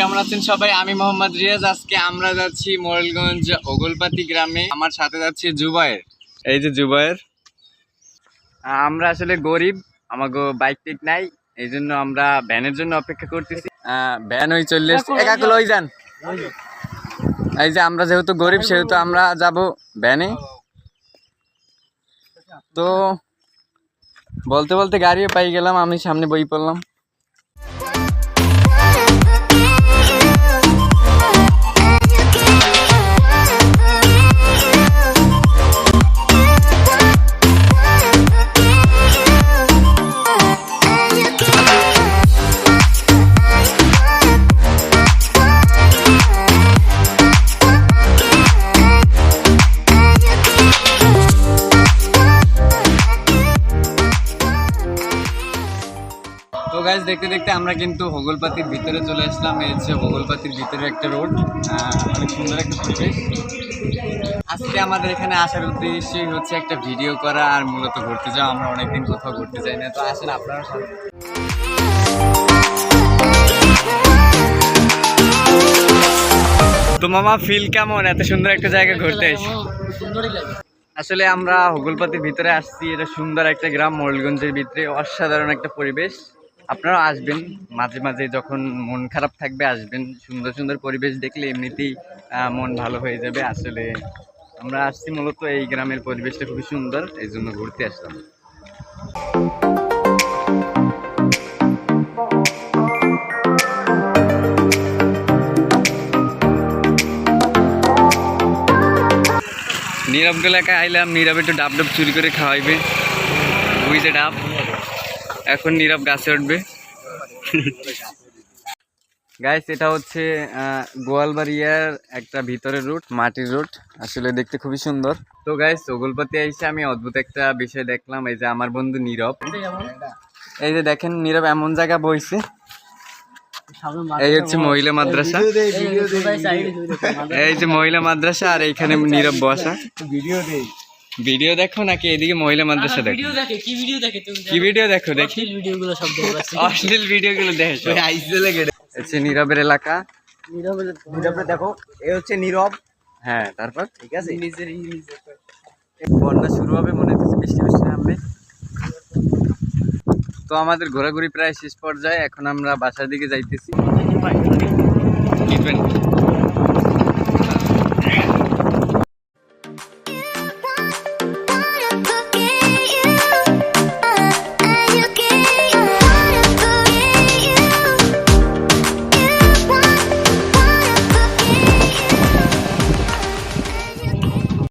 কেমন আছেন সবাই? আমি মোহাম্মদ রিয়াজ। আজকে আমরা যাচ্ছি মোরেলগঞ্জ ওগলপাতি গ্রামে। আমার সাথে যাচ্ছি জুবায়ের। এই যে জুবায়ের। আমরা আসলে গরিব, আমাকে বাইক টিক নাই, এই জন্য আমরা ভ্যানের জন্য অপেক্ষা করতেছি। ভ্যান ওই চলে এসছে, একাকুল ওই যান। এই যে আমরা যেহেতু গরিব সেহেতু আমরা যাব ভ্যানে। তো বলতে বলতে গাড়িও পাই গেলাম, আমি সামনে বই পড়লাম। তো গাইস, দেখতে দেখতে আমরা কিন্তু হোগলপাতির ভিতরে চলে আসলাম। এই হচ্ছে হোগলপাতির ভিতরে একটা রোড, অনেক সুন্দর একটা পরিবেশ। আজকে আমাদের এখানে আসার উদ্দেশ্যই হচ্ছে একটা ভিডিও করা আর মূলত ঘুরতে যাওয়া। আমরা অনেকদিন কোথাও ঘুরতে যাই না, তো আসেন আপনারা। তো মামা, ফিল কেমন এত সুন্দর একটা জায়গা ঘুরতে এসে? আসলে আমরা হোগলপাতির ভিতরে আসছি, এটা সুন্দর একটা গ্রাম মোরেলগঞ্জের ভিতরে, অসাধারণ একটা পরিবেশ। আপনারা আসবেন মাঝে মাঝে, যখন মন খারাপ থাকবে আসবেন। সুন্দর সুন্দর পরিবেশ দেখলে এমনিতেই মন ভালো হয়ে যাবে। আসলে আমরা আসছি মূলত এই গ্রামের পরিবেশটা খুবই সুন্দর, এই জন্য ঘুরতে আসলাম। নীরব এলাকায় আইলাম, নীরব একটু ডাব ডাব চুরি করে খাওয়াইবে। ওই যে ডাব, এখন নীরব গাছে উঠবে। গাইস, এটা হচ্ছে গোয়ালবাড়িয়ার একটা ভিতরের রুট, মাটির রুট। আসলে দেখতে খুবই সুন্দর। তো গাইস, ওগলপাতি এসে আমি অদ্ভুত একটা বিষয় দেখলাম। এই যে আমার বন্ধু নীরব, এই যে দেখেন নীরব এমন জায়গা বইছে। এই হচ্ছে মহিলা মাদ্রাসা, এই যে মহিলা মাদ্রাসা, আর এইখানে নীরব বসা। ভিডিও দেখো নাকি এদিকে মহিলা মাদ্রাসা দেখো? কি ভিডিও দেখো? দেখি অশ্লীল ভিডিও গুলো দেখো। হচ্ছে নীরবের এলাকা, নীরবের দেখো, এ হচ্ছে নীরব। হ্যাঁ, তারপর ঠিক আছে, বন্যা শুরু হবে মনে হচ্ছে, বৃষ্টি বৃষ্টি নামবে। তো আমাদের ঘোরাঘুরি প্রায় শেষ পর্যায়ে, এখন আমরা বাসার দিকে যাইতেছি।